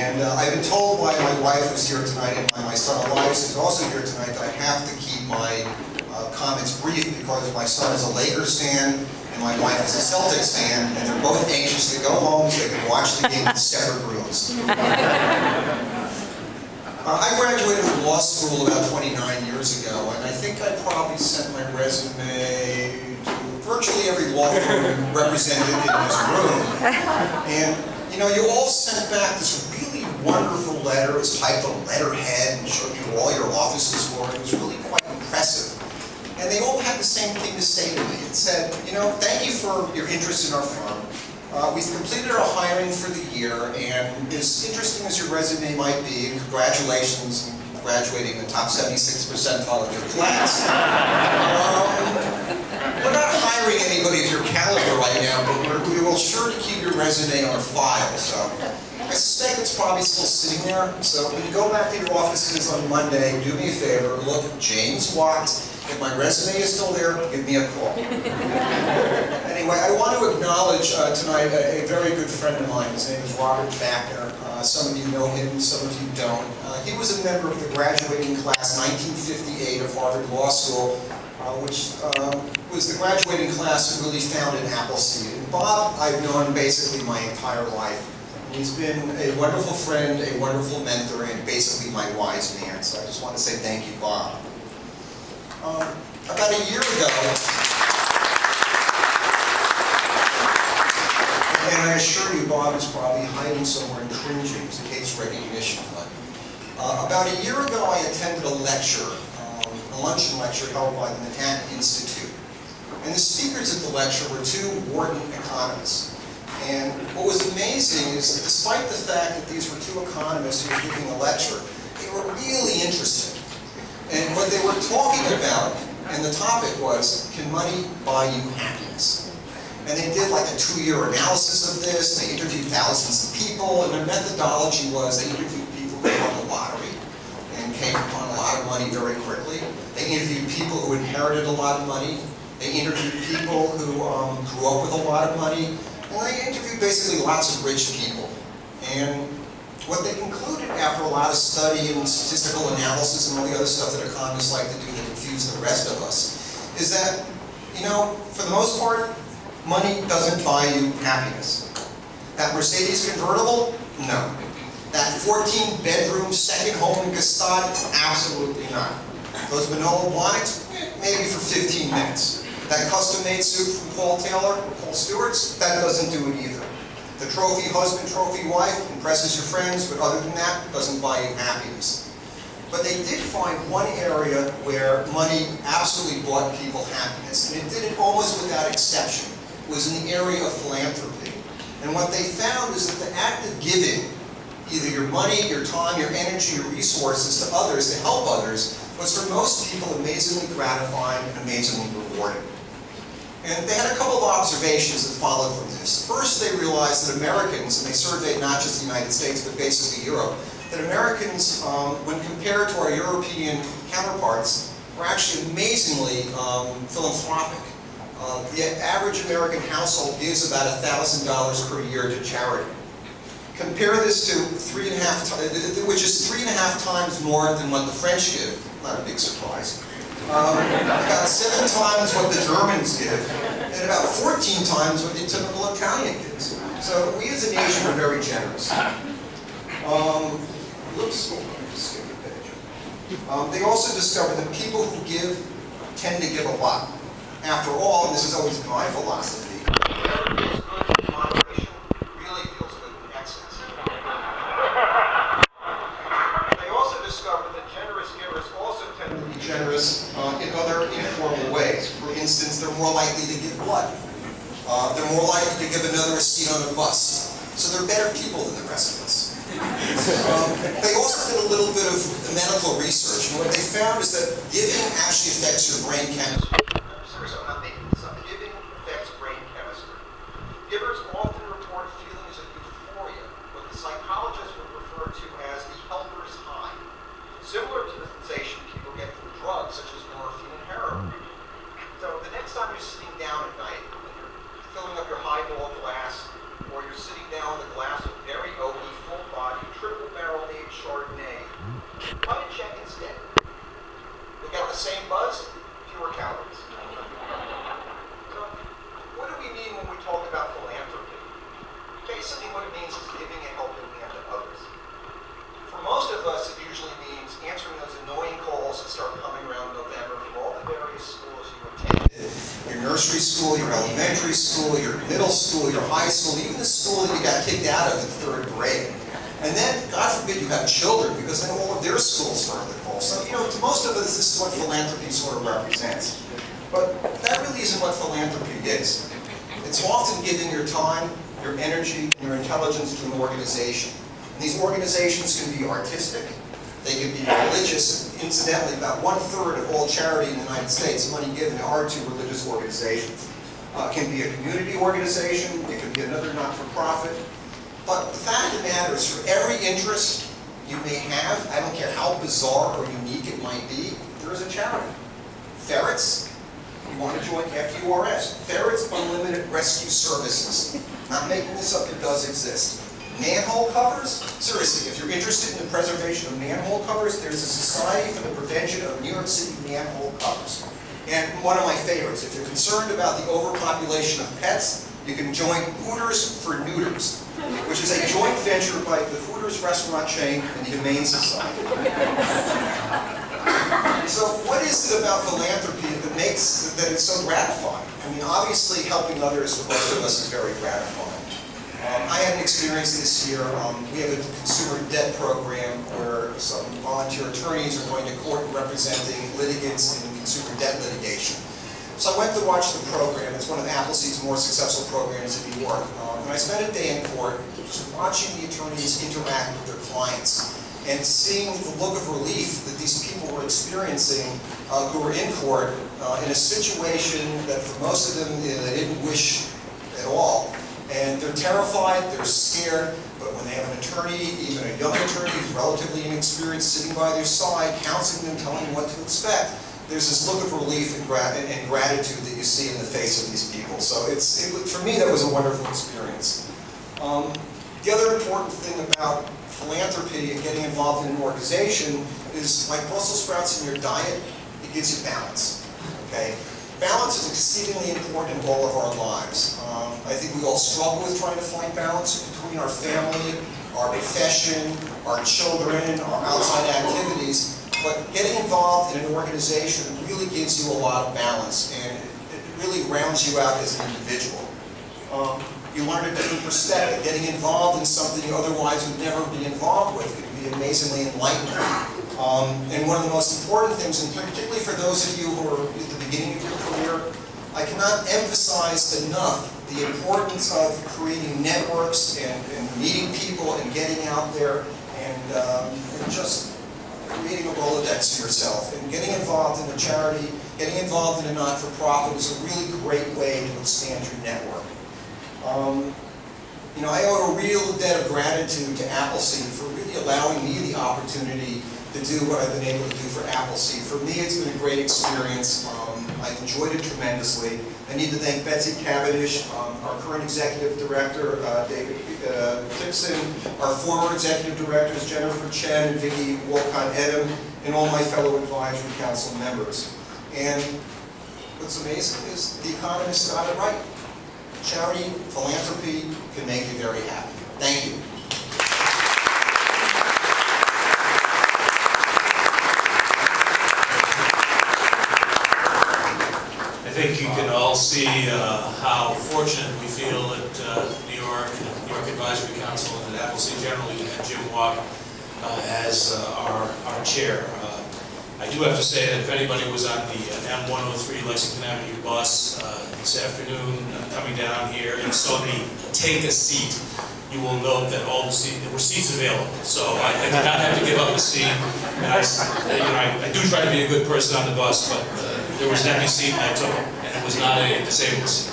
And I've been told by my wife who's here tonight and by my son Elias who's also here tonight that I have to keep my comments brief because my son is a Lakers fan and my wife is a Celtics fan, and they're both anxious to go home so they can watch the game in separate rooms. I graduated from law school about 29 years ago, and I think I probably sent my resume to virtually every law firm represented in this room. And you know, you all sent back this really wonderful letter. It was typed on letterhead and showed you where all your offices were. It was really quite impressive. And they all had the same thing to say to me. It said, you know, thank you for your interest in our firm. We've completed our hiring for the year, and as interesting as your resume might be, congratulations on graduating in the top 76th percentile of your class. We're not hiring anybody of your caliber right now, but we will sure keep your resume on our file. So I suspect it's probably still sitting there. So when you go back to your offices on Monday, do me a favor, look at James Wacht. If my resume is still there, give me a call. Anyway, I want to acknowledge tonight a very good friend of mine. His name is Robert Backner. Some of you know him, some of you don't. He was a member of the graduating class 1958 of Harvard Law School, which was the graduating class who really founded Appleseed. And Bob, I've known basically my entire life. He's been a wonderful friend, a wonderful mentor, and basically my wise man. So I just want to say thank you, Bob. About a year ago, and I assure you Bob is probably hiding somewhere and cringing in case recognition, but about a year ago I attended a lecture, a luncheon lecture held by the Manhattan Institute. And the speakers at the lecture were two Wharton economists. And what was amazing is that despite the fact that these were two economists who were giving a lecture, they were really interested. And what they were talking about, and the topic was, can money buy you happiness? And they did like a 2-year analysis of this. They interviewed thousands of people, and their methodology was they interviewed people who won the lottery and came upon a lot of money very quickly. They interviewed people who inherited a lot of money. They interviewed people who grew up with a lot of money. And they interviewed basically lots of rich people. And what they concluded after a lot of study and statistical analysis and all the other stuff that economists like to do to confuse the rest of us is that, you know, for the most part, money doesn't buy you happiness. That Mercedes convertible? No. That 14-bedroom second home in Gstaad? Absolutely not. Those Manolo blinds? Maybe for 15 minutes. That custom-made suit from Paul Taylor, Paul Stewart's? That doesn't do it either. The trophy husband, trophy wife impresses your friends, but other than that, doesn't buy you happiness. But they did find one area where money absolutely bought people happiness, and it did it almost without exception. It was in the area of philanthropy. And what they found is that the act of giving, either your money, your time, your energy, your resources to others, to help others, was for most people amazingly gratifying and amazingly rewarding. And they had a couple of observations that followed from this. First, they realized that Americans, and they surveyed not just the United States, but basically Europe, that Americans, when compared to our European counterparts, were actually amazingly philanthropic. The average American household gives about $1,000 per year to charity. Compare this to which is 3.5 times more than what the French give. Not a big surprise. About 7 times what the Germans give, and about 14 times what the typical Italian gives. So we as a nation are very generous. Oops, hold on, just skip a page. They also discovered that people who give tend to give a lot. After all, and this has always been my philosophy, whatever feels good in moderation really feels good in excess. They also discovered that generous givers also tend to be generous in other informal ways. For instance, they're more likely to give blood. They're more likely to give another a seat on a bus. So they're better people than the rest of us. They also did a little bit of medical research, and what they found is that giving actually affects your brain chemistry. I'm serious, I'm not making this up. Giving affects brain chemistry. Givers often report feelings of euphoria, what the psychologists would refer to as the helper's high, similar to the sensation people get from drugs such as morphine and heroin. So the next time you're sitting down at night, and you're filling up your highball glass, or you're sitting down with a glass of very oaky, full-body triple elementary school, your middle school, your high school, even the school that you got kicked out of in 3rd grade. And then, God forbid, you have children, because then all of their schools start to close. So, you know, to most of us, this is what philanthropy sort of represents. But that really isn't what philanthropy is. It's often giving your time, your energy, and your intelligence to an organization. And these organizations can be artistic, they can be religious. Incidentally, about 1/3 of all charity in the United States, money given, are to religious organizations. It can be a community organization, it can be another not-for-profit. But the fact of the matter is, for every interest you may have, I don't care how bizarre or unique it might be, there is a charity. Ferrets, you want to join FURS, Ferrets Unlimited Rescue Services. Not making this up, it does exist. Manhole covers? Seriously, if you're interested in the preservation of manhole covers, there's a Society for the Prevention of New York City Manhole Covers. And one of my favorites, if you're concerned about the overpopulation of pets, you can join Hooters for Neuters, which is a joint venture by the Hooters restaurant chain and the Humane Society. So what is it about philanthropy that makes that it's so gratifying? I mean, obviously helping others for most of us is very gratifying. I had an experience this year. We have a consumer debt program where some volunteer attorneys are going to court representing litigants in consumer debt litigation. So I went to watch the program. It's one of Appleseed's more successful programs in New York. And I spent a day in court just watching the attorneys interact with their clients and seeing the look of relief that these people were experiencing who were in court in a situation that for most of them they didn't wish at all. And they're terrified, they're scared, but when they have an attorney, even a young attorney who's relatively inexperienced, sitting by their side, counseling them, telling them what to expect, there's this look of relief and gratitude that you see in the face of these people. So for me, that was a wonderful experience. The other important thing about philanthropy and getting involved in an organization is, like Brussels sprouts in your diet, it gives you balance. Okay? Balance is exceedingly important in all of our lives. I think we all struggle with trying to find balance between our family, our profession, our children, our outside activities. But getting involved in an organization really gives you a lot of balance, and it really rounds you out as an individual. You learn a different perspective. Getting involved in something you otherwise would never be involved with can be amazingly enlightening. And one of the most important things, and particularly for those of you who are at the beginning of your career, I cannot emphasize enough the importance of creating networks and meeting people and getting out there and just creating a Rolodex for yourself. And getting involved in a charity, getting involved in a not-for-profit is a really great way to expand your network. You know, I owe a real debt of gratitude to Appleseed for really allowing me the opportunity to do what I've been able to do for Appleseed. For me, it's been a great experience. I've enjoyed it tremendously. I need to thank Betsy Cavendish, our current executive director, David Tipson, our former executive directors, Jennifer Chen and Vicki Wolcott-Edom, and all my fellow advisory council members. And what's amazing is the economists got it right. Charity, philanthropy can make you very happy. Thank you. I think you can all see how fortunate we feel at New York Advisory Council and at Appleseed generally to have Jim Wacht as our chair. I do have to say that if anybody was on the M103 Lexington Avenue bus this afternoon coming down here and saw me take a seat, you will note that all the seats, there were seats available. So I did not have to give up a seat. And I do try to be a good person on the bus, but there was an empty seat and I took it, and it was not a disabled seat.